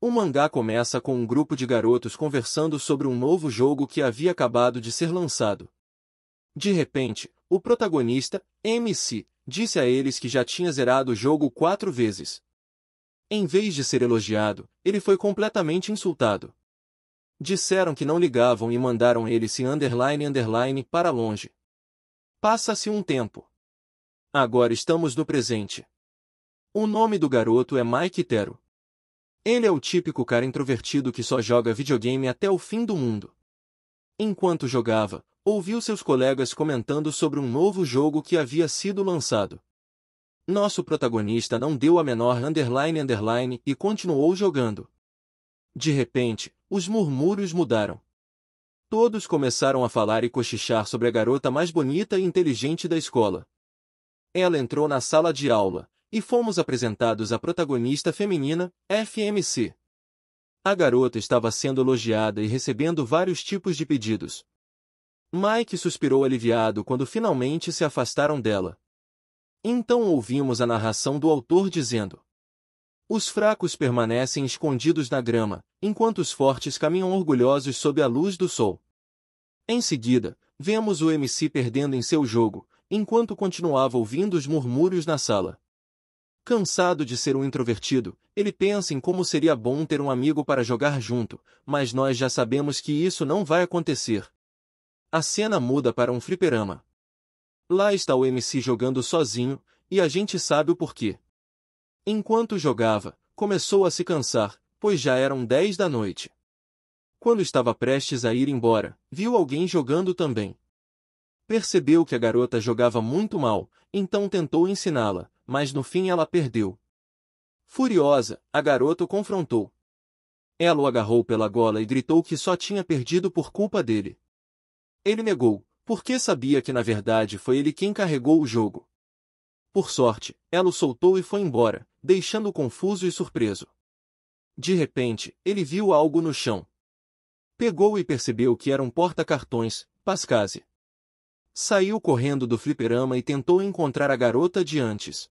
O mangá começa com um grupo de garotos conversando sobre um novo jogo que havia acabado de ser lançado. De repente, o protagonista, MC, disse a eles que já tinha zerado o jogo 4 vezes. Em vez de ser elogiado, ele foi completamente insultado. Disseram que não ligavam e mandaram ele se para longe. Passa-se um tempo. Agora estamos no presente. O nome do garoto é Mike Tero. Ele é o típico cara introvertido que só joga videogame até o fim do mundo. Enquanto jogava, ouviu seus colegas comentando sobre um novo jogo que havia sido lançado. Nosso protagonista não deu a menor e continuou jogando. De repente, os murmúrios mudaram. Todos começaram a falar e cochichar sobre a garota mais bonita e inteligente da escola. Ela entrou na sala de aula, e fomos apresentados à protagonista feminina, FMC. A garota estava sendo elogiada e recebendo vários tipos de pedidos. Mike suspirou aliviado quando finalmente se afastaram dela. Então ouvimos a narração do autor dizendo: os fracos permanecem escondidos na grama, enquanto os fortes caminham orgulhosos sob a luz do sol. Em seguida, vemos o MC perdendo em seu jogo, enquanto continuava ouvindo os murmúrios na sala. Cansado de ser um introvertido, ele pensa em como seria bom ter um amigo para jogar junto, mas nós já sabemos que isso não vai acontecer. A cena muda para um fliperama. Lá está o MC jogando sozinho, e a gente sabe o porquê. Enquanto jogava, começou a se cansar, pois já eram 10 da noite. Quando estava prestes a ir embora, viu alguém jogando também. Percebeu que a garota jogava muito mal, então tentou ensiná-la, mas no fim ela perdeu. Furiosa, a garota o confrontou. Ela o agarrou pela gola e gritou que só tinha perdido por culpa dele. Ele negou, porque sabia que na verdade foi ele quem carregou o jogo. Por sorte, ela o soltou e foi embora, deixando-o confuso e surpreso. De repente, ele viu algo no chão. Pegou e percebeu que era um porta-cartões, Pascase. Saiu correndo do fliperama e tentou encontrar a garota de antes.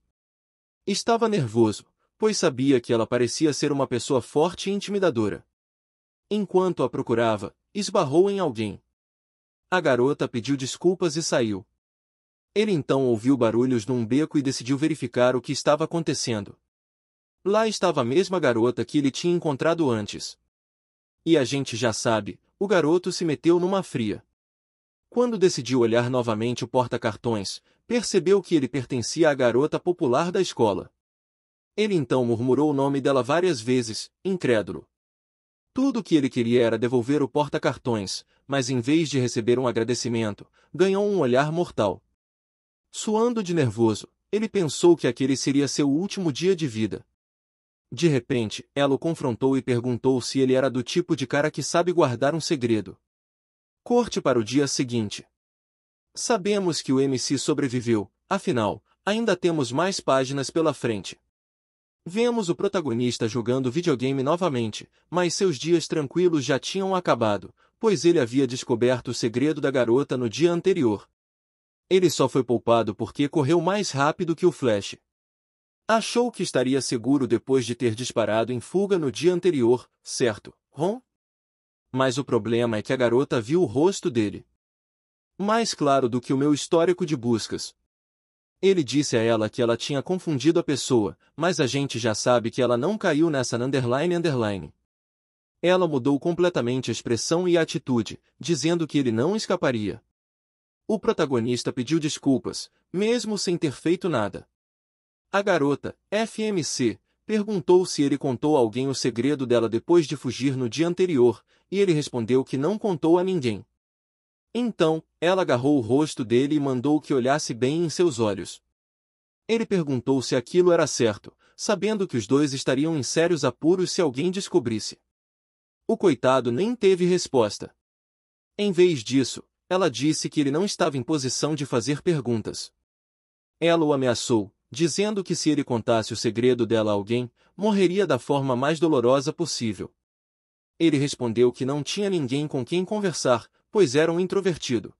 Estava nervoso, pois sabia que ela parecia ser uma pessoa forte e intimidadora. Enquanto a procurava, esbarrou em alguém. A garota pediu desculpas e saiu. Ele então ouviu barulhos num beco e decidiu verificar o que estava acontecendo. Lá estava a mesma garota que ele tinha encontrado antes. E a gente já sabe, o garoto se meteu numa fria. Quando decidiu olhar novamente o porta-cartões, percebeu que ele pertencia à garota popular da escola. Ele então murmurou o nome dela várias vezes, incrédulo. Tudo o que ele queria era devolver o porta-cartões, mas em vez de receber um agradecimento, ganhou um olhar mortal. Suando de nervoso, ele pensou que aquele seria seu último dia de vida. De repente, ela o confrontou e perguntou se ele era do tipo de cara que sabe guardar um segredo. Corte para o dia seguinte. Sabemos que o MC sobreviveu, afinal, ainda temos mais páginas pela frente. Vemos o protagonista jogando videogame novamente, mas seus dias tranquilos já tinham acabado, pois ele havia descoberto o segredo da garota no dia anterior. Ele só foi poupado porque correu mais rápido que o Flash. Achou que estaria seguro depois de ter disparado em fuga no dia anterior, certo, Ron? Mas o problema é que a garota viu o rosto dele. Mais claro do que o meu histórico de buscas. Ele disse a ela que ela tinha confundido a pessoa, mas a gente já sabe que ela não caiu nessa __. Ela mudou completamente a expressão e a atitude, dizendo que ele não escaparia. O protagonista pediu desculpas, mesmo sem ter feito nada. A garota, FMC, perguntou se ele contou a alguém o segredo dela depois de fugir no dia anterior, e ele respondeu que não contou a ninguém. Então, ela agarrou o rosto dele e mandou que olhasse bem em seus olhos. Ele perguntou se aquilo era certo, sabendo que os dois estariam em sérios apuros se alguém descobrisse. O coitado nem teve resposta. Em vez disso, ela disse que ele não estava em posição de fazer perguntas. Ela o ameaçou, dizendo que se ele contasse o segredo dela a alguém, morreria da forma mais dolorosa possível. Ele respondeu que não tinha ninguém com quem conversar, pois era um introvertido.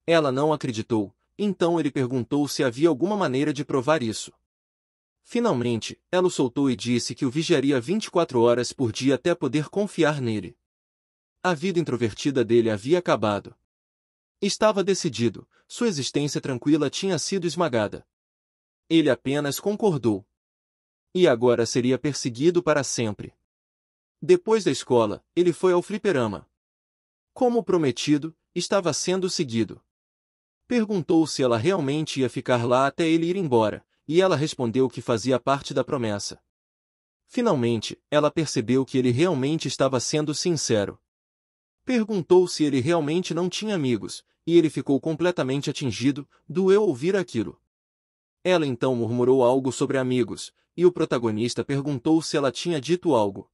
Ela não acreditou, então ele perguntou se havia alguma maneira de provar isso. Finalmente, ela o soltou e disse que o vigiaria 24 horas por dia até poder confiar nele. A vida introvertida dele havia acabado. Estava decidido, sua existência tranquila tinha sido esmagada. Ele apenas concordou. E agora seria perseguido para sempre. Depois da escola, ele foi ao fliperama. Como prometido, estava sendo seguido. Perguntou se ela realmente ia ficar lá até ele ir embora, e ela respondeu que fazia parte da promessa. Finalmente, ela percebeu que ele realmente estava sendo sincero. Perguntou se ele realmente não tinha amigos, e ele ficou completamente atingido, doeu ouvir aquilo. Ela então murmurou algo sobre amigos, e o protagonista perguntou se ela tinha dito algo.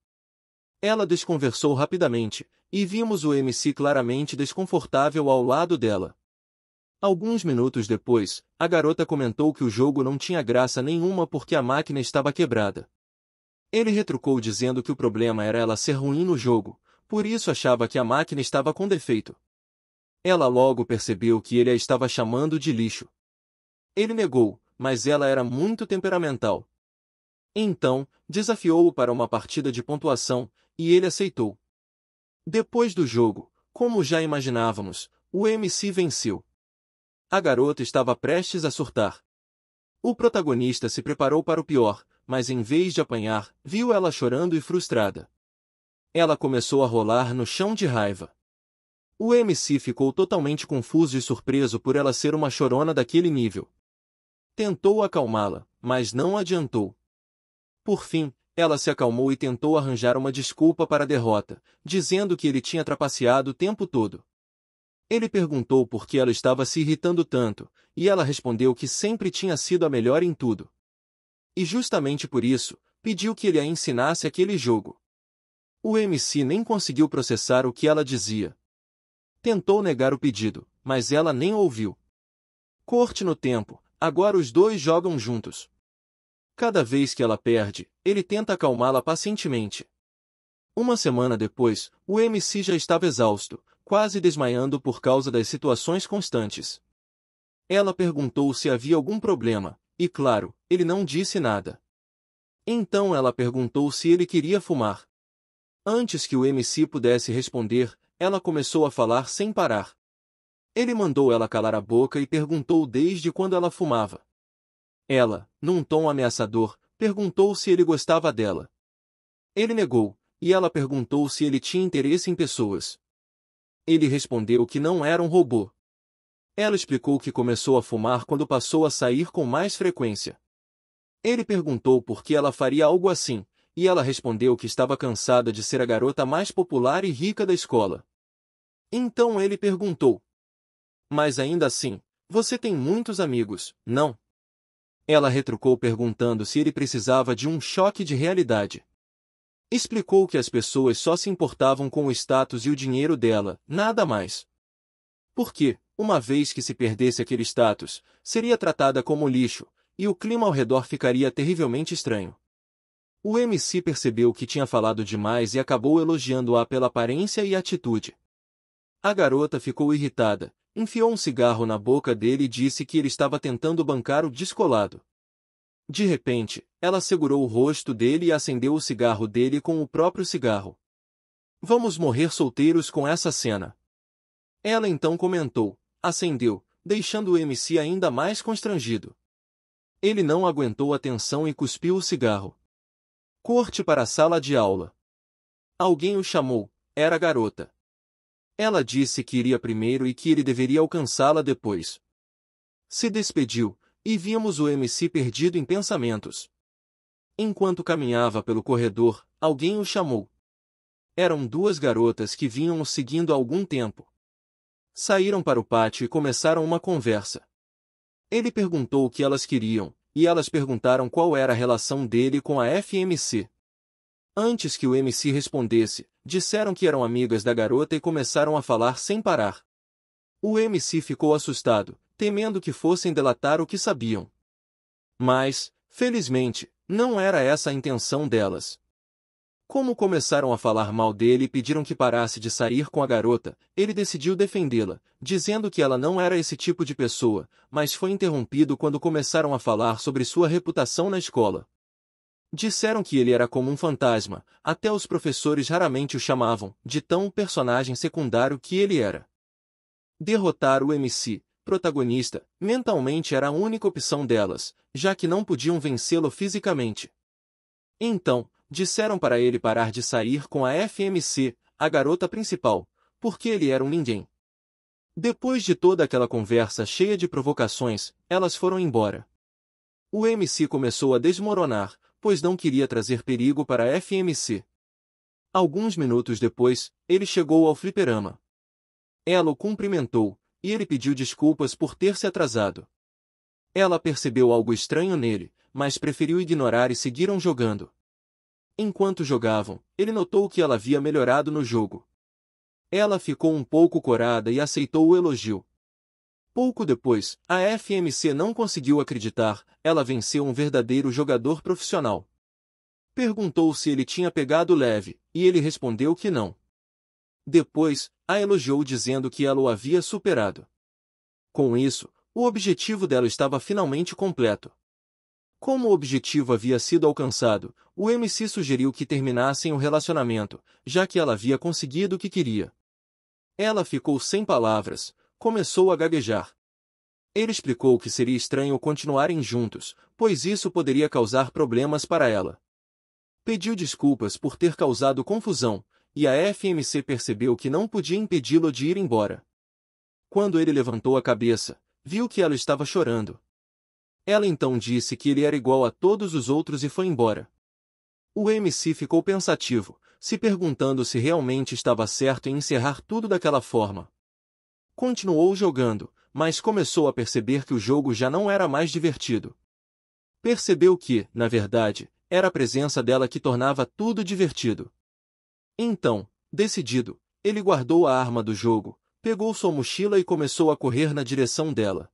Ela desconversou rapidamente, e vimos o MC claramente desconfortável ao lado dela. Alguns minutos depois, a garota comentou que o jogo não tinha graça nenhuma porque a máquina estava quebrada. Ele retrucou dizendo que o problema era ela ser ruim no jogo, por isso achava que a máquina estava com defeito. Ela logo percebeu que ele a estava chamando de lixo. Ele negou, mas ela era muito temperamental. Então, desafiou-o para uma partida de pontuação, e ele aceitou. Depois do jogo, como já imaginávamos, o MC venceu. A garota estava prestes a surtar. O protagonista se preparou para o pior, mas em vez de apanhar, viu ela chorando e frustrada. Ela começou a rolar no chão de raiva. O MC ficou totalmente confuso e surpreso por ela ser uma chorona daquele nível. Tentou acalmá-la, mas não adiantou. Por fim, ela se acalmou e tentou arranjar uma desculpa para a derrota, dizendo que ele tinha trapaceado o tempo todo. Ele perguntou por que ela estava se irritando tanto, e ela respondeu que sempre tinha sido a melhor em tudo. E justamente por isso, pediu que ele a ensinasse aquele jogo. O MC nem conseguiu processar o que ela dizia. Tentou negar o pedido, mas ela nem ouviu. Corte no tempo, agora os dois jogam juntos. Cada vez que ela perde, ele tenta acalmá-la pacientemente. Uma semana depois, o MC já estava exausto, quase desmaiando por causa das situações constantes. Ela perguntou se havia algum problema, e claro, ele não disse nada. Então ela perguntou se ele queria fumar. Antes que o MC pudesse responder, ela começou a falar sem parar. Ele mandou ela calar a boca e perguntou desde quando ela fumava. Ela, num tom ameaçador, perguntou se ele gostava dela. Ele negou, e ela perguntou se ele tinha interesse em pessoas. Ele respondeu que não era um robô. Ela explicou que começou a fumar quando passou a sair com mais frequência. Ele perguntou por que ela faria algo assim, e ela respondeu que estava cansada de ser a garota mais popular e rica da escola. Então ele perguntou: "Mas ainda assim, você tem muitos amigos, não?" Ela retrucou perguntando se ele precisava de um choque de realidade. Explicou que as pessoas só se importavam com o status e o dinheiro dela, nada mais. Porque, uma vez que se perdesse aquele status, seria tratada como lixo, e o clima ao redor ficaria terrivelmente estranho. O MC percebeu que tinha falado demais e acabou elogiando-a pela aparência e atitude. A garota ficou irritada, enfiou um cigarro na boca dele e disse que ele estava tentando bancar o descolado. De repente, ela segurou o rosto dele e acendeu o cigarro dele com o próprio cigarro. "Vamos morrer solteiros com essa cena." Ela então comentou, acendeu, deixando o MC ainda mais constrangido. Ele não aguentou a tensão e cuspiu o cigarro. Corte para a sala de aula. Alguém o chamou, era a garota. Ela disse que iria primeiro e que ele deveria alcançá-la depois. Se despediu, e vimos o MC perdido em pensamentos. Enquanto caminhava pelo corredor, alguém o chamou. Eram duas garotas que vinham o seguindo há algum tempo. Saíram para o pátio e começaram uma conversa. Ele perguntou o que elas queriam, e elas perguntaram qual era a relação dele com a FMC. Antes que o MC respondesse, disseram que eram amigas da garota e começaram a falar sem parar. O MC ficou assustado, temendo que fossem delatar o que sabiam. Mas, felizmente, não era essa a intenção delas. Como começaram a falar mal dele e pediram que parasse de sair com a garota, ele decidiu defendê-la, dizendo que ela não era esse tipo de pessoa, mas foi interrompido quando começaram a falar sobre sua reputação na escola. Disseram que ele era como um fantasma, até os professores raramente o chamavam de tão personagem secundário que ele era. Derrotar o MC, protagonista, mentalmente era a única opção delas, já que não podiam vencê-lo fisicamente. Então, disseram para ele parar de sair com a FMC, a garota principal, porque ele era um ninguém. Depois de toda aquela conversa cheia de provocações, elas foram embora. O MC começou a desmoronar, pois não queria trazer perigo para a FMC. Alguns minutos depois, ele chegou ao fliperama. Ela o cumprimentou, e ele pediu desculpas por ter se atrasado. Ela percebeu algo estranho nele, mas preferiu ignorar e seguiram jogando. Enquanto jogavam, ele notou que ela havia melhorado no jogo. Ela ficou um pouco corada e aceitou o elogio. Pouco depois, a FMC não conseguiu acreditar, ela venceu um verdadeiro jogador profissional. Perguntou se ele tinha pegado leve, e ele respondeu que não. Depois, a elogiou dizendo que ela o havia superado. Com isso, o objetivo dela estava finalmente completo. Como o objetivo havia sido alcançado, o MC sugeriu que terminassem o relacionamento, já que ela havia conseguido o que queria. Ela ficou sem palavras, começou a gaguejar. Ele explicou que seria estranho continuarem juntos, pois isso poderia causar problemas para ela. Pediu desculpas por ter causado confusão, e a FMC percebeu que não podia impedi-lo de ir embora. Quando ele levantou a cabeça, viu que ela estava chorando. Ela então disse que ele era igual a todos os outros e foi embora. O MC ficou pensativo, se perguntando se realmente estava certo em encerrar tudo daquela forma. Continuou jogando, mas começou a perceber que o jogo já não era mais divertido. Percebeu que, na verdade, era a presença dela que tornava tudo divertido. Então, decidido, ele guardou a arma do jogo, pegou sua mochila e começou a correr na direção dela.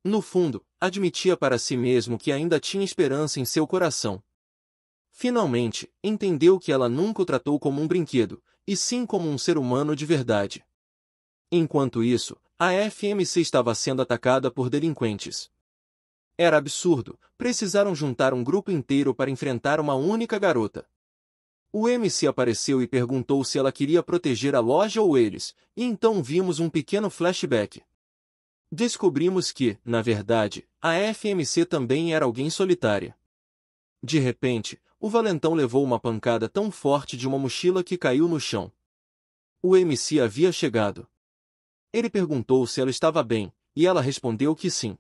No fundo, admitia para si mesmo que ainda tinha esperança em seu coração. Finalmente, entendeu que ela nunca o tratou como um brinquedo, e sim como um ser humano de verdade. Enquanto isso, a FMC estava sendo atacada por delinquentes. Era absurdo, precisaram juntar um grupo inteiro para enfrentar uma única garota. O MC apareceu e perguntou se ela queria proteger a loja ou eles, e então vimos um pequeno flashback. Descobrimos que, na verdade, a FMC também era alguém solitária. De repente, o valentão levou uma pancada tão forte de uma mochila que caiu no chão. O MC havia chegado. Ele perguntou se ela estava bem, e ela respondeu que sim.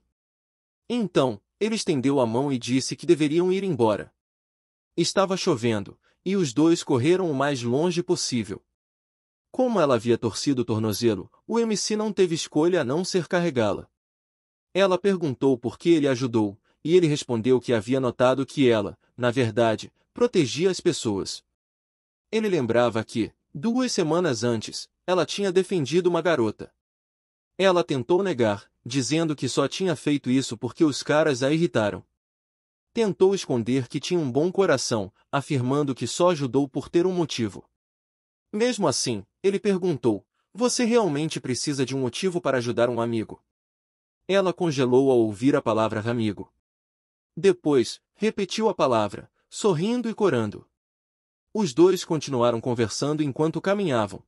Então, ele estendeu a mão e disse que deveriam ir embora. Estava chovendo, e os dois correram o mais longe possível. Como ela havia torcido o tornozelo, o MC não teve escolha a não ser carregá-la. Ela perguntou por que ele ajudou, e ele respondeu que havia notado que ela, na verdade, protegia as pessoas. Ele lembrava que, 2 semanas antes, ela tinha defendido uma garota. Ela tentou negar, dizendo que só tinha feito isso porque os caras a irritaram. Tentou esconder que tinha um bom coração, afirmando que só ajudou por ter um motivo. Mesmo assim, ele perguntou: "Você realmente precisa de um motivo para ajudar um amigo?" Ela congelou ao ouvir a palavra amigo. Depois, repetiu a palavra, sorrindo e corando. Os dois continuaram conversando enquanto caminhavam.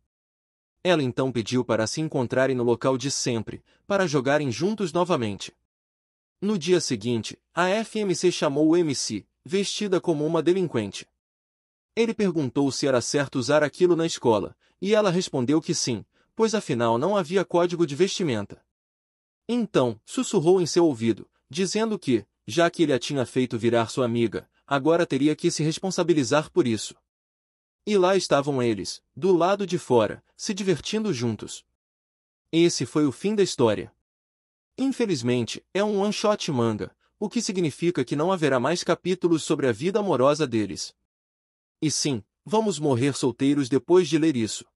Ela então pediu para se encontrarem no local de sempre, para jogarem juntos novamente. No dia seguinte, a FMC chamou o MC, vestida como uma delinquente. Ele perguntou se era certo usar aquilo na escola, e ela respondeu que sim, pois afinal não havia código de vestimenta. Então, sussurrou em seu ouvido, dizendo que, já que ele a tinha feito virar sua amiga, agora teria que se responsabilizar por isso. E lá estavam eles, do lado de fora, se divertindo juntos. Esse foi o fim da história. Infelizmente, é um one-shot manga, o que significa que não haverá mais capítulos sobre a vida amorosa deles. E sim, vamos morrer solteiros depois de ler isso.